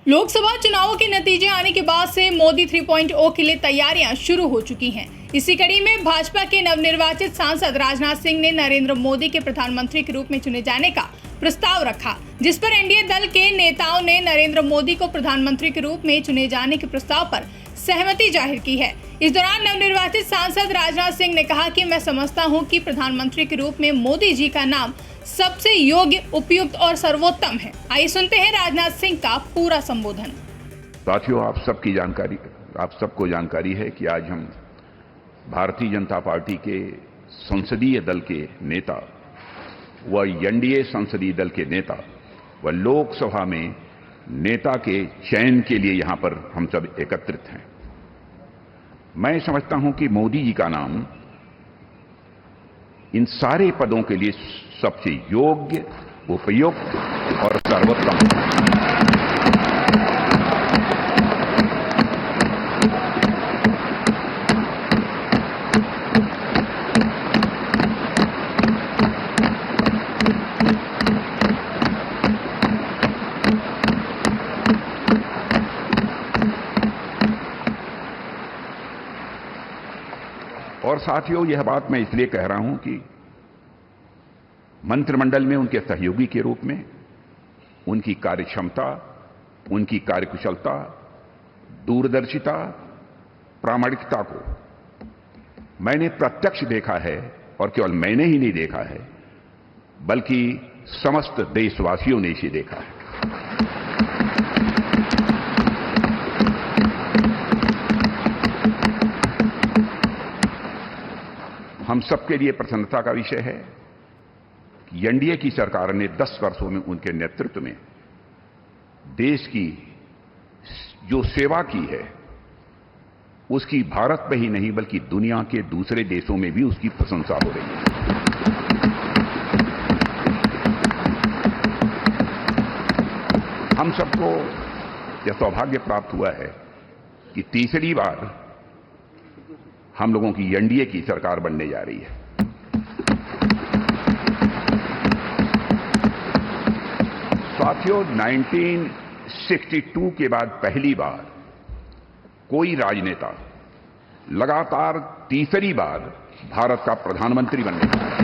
लोकसभा चुनावों के नतीजे आने के बाद से मोदी 3.0 के लिए तैयारियां शुरू हो चुकी हैं। इसी कड़ी में भाजपा के नवनिर्वाचित सांसद राजनाथ सिंह ने नरेंद्र मोदी के प्रधानमंत्री के रूप में चुने जाने का प्रस्ताव रखा, जिस पर एनडीए दल के नेताओं ने नरेंद्र मोदी को प्रधानमंत्री के रूप में चुने जाने के प्रस्ताव पर सहमति जाहिर की है। इस दौरान नवनिर्वाचित सांसद राजनाथ सिंह ने कहा कि मैं समझता हूं कि प्रधानमंत्री के रूप में मोदी जी का नाम सबसे योग्य, उपयुक्त और सर्वोत्तम है। आइए सुनते हैं राजनाथ सिंह का पूरा संबोधन। साथियों, आप सबको जानकारी है कि आज हम भारतीय जनता पार्टी के संसदीय दल के नेता व एनडीए संसदीय दल के नेता व लोकसभा में नेता के चयन के लिए यहां पर हम सब एकत्रित हैं। मैं समझता हूं कि मोदी जी का नाम इन सारे पदों के लिए सबसे योग्य, उपयुक्त और सर्वोत्तम है। और साथियों, यह बात मैं इसलिए कह रहा हूं कि मंत्रिमंडल में उनके सहयोगी के रूप में उनकी कार्यक्षमता, उनकी कार्यकुशलता, दूरदर्शिता, प्रामाणिकता को मैंने प्रत्यक्ष देखा है। और केवल मैंने ही नहीं देखा है, बल्कि समस्त देशवासियों ने इसे देखा है। हम सबके लिए प्रसन्नता का विषय है कि एनडीए की सरकार ने 10 वर्षों में उनके नेतृत्व में देश की जो सेवा की है, उसकी भारत में ही नहीं बल्कि दुनिया के दूसरे देशों में भी उसकी प्रशंसा हो रही है। हम सबको यह सौभाग्य प्राप्त हुआ है कि तीसरी बार हम लोगों की एनडीए की सरकार बनने जा रही है। साथियों, 1962 के बाद पहली बार कोई राजनेता लगातार तीसरी बार भारत का प्रधानमंत्री बनने जा रहा है।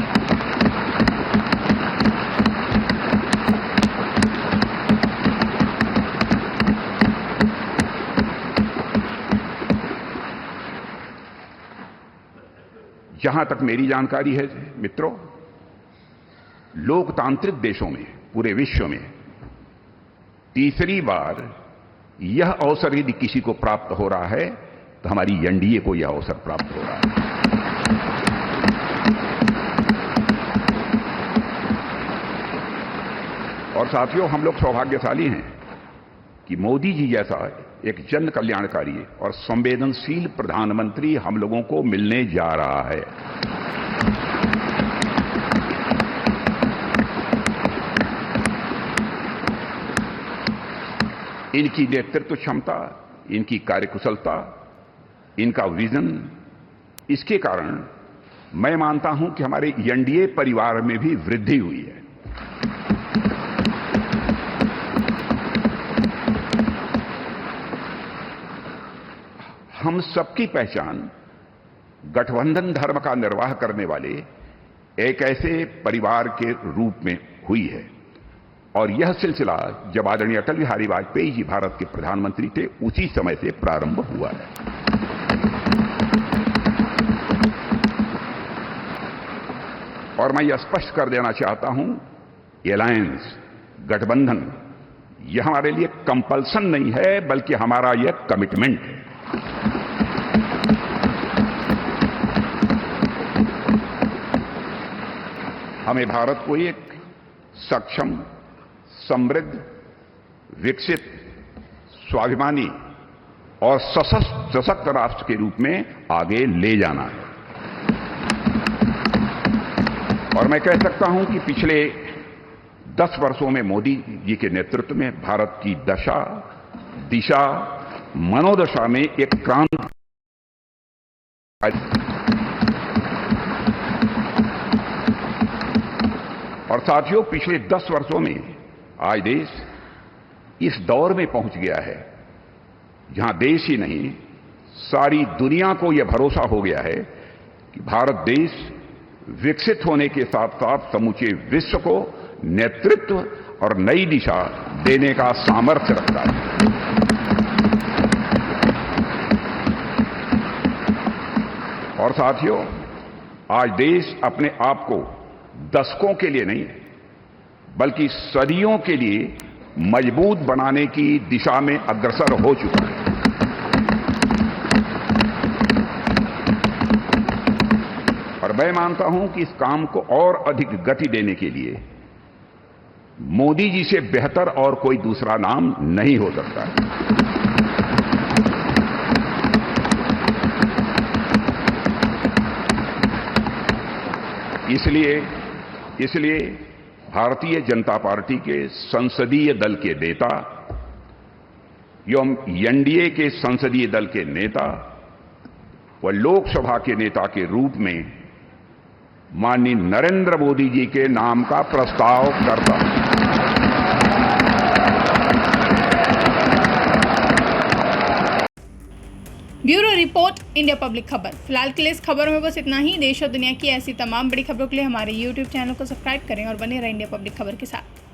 जहां तक मेरी जानकारी है मित्रों, लोकतांत्रिक देशों में, पूरे विश्व में तीसरी बार यह अवसर यदि किसी को प्राप्त हो रहा है तो हमारी एनडीए को यह अवसर प्राप्त हो रहा है। और साथियों, हम लोग सौभाग्यशाली हैं कि मोदी जी जैसा एक जन कल्याणकारी और संवेदनशील प्रधानमंत्री हम लोगों को मिलने जा रहा है। इनकी नेतृत्व क्षमता, इनकी कार्यकुशलता, इनका विजन, इसके कारण मैं मानता हूं कि हमारे एनडीए परिवार में भी वृद्धि हुई है। हम सबकी पहचान गठबंधन धर्म का निर्वाह करने वाले एक ऐसे परिवार के रूप में हुई है। और यह सिलसिला जब आदरणीय अटल बिहारी वाजपेयी जी भारत के प्रधानमंत्री थे, उसी समय से प्रारंभ हुआ है। और मैं यह स्पष्ट कर देना चाहता हूं, एलायंस, गठबंधन, यह हमारे लिए कंपल्सन नहीं है, बल्कि हमारा यह कमिटमेंट है। हमें भारत को एक सक्षम, समृद्ध, विकसित, स्वाभिमानी और सशक्त राष्ट्र के रूप में आगे ले जाना है। और मैं कह सकता हूं कि पिछले 10 वर्षों में मोदी जी के नेतृत्व में भारत की दशा, दिशा, मनोदशा में एक क्रांति। और साथियों, पिछले 10 वर्षों में आज देश इस दौर में पहुंच गया है जहां देश ही नहीं सारी दुनिया को यह भरोसा हो गया है कि भारत देश विकसित होने के साथ साथ समूचे विश्व को नेतृत्व और नई दिशा देने का सामर्थ्य रखता है। और साथियों, आज देश अपने आप को दशकों के लिए नहीं बल्कि सदियों के लिए मजबूत बनाने की दिशा में अग्रसर हो चुका है। और मैं मानता हूं कि इस काम को और अधिक गति देने के लिए मोदी जी से बेहतर और कोई दूसरा नाम नहीं हो सकता है। इसलिए भारतीय जनता पार्टी के संसदीय दल के नेता एवं एनडीए के संसदीय दल के नेता व लोकसभा के नेता के रूप में माननीय नरेंद्र मोदी जी के नाम का प्रस्ताव करता हूं। ब्यूरो रिपोर्ट, इंडिया पब्लिक खबर। फिलहाल के लिए इस खबरों में बस इतना ही। देश और दुनिया की ऐसी तमाम बड़ी खबरों के लिए हमारे YouTube चैनल को सब्सक्राइब करें और बने रहें इंडिया पब्लिक खबर के साथ।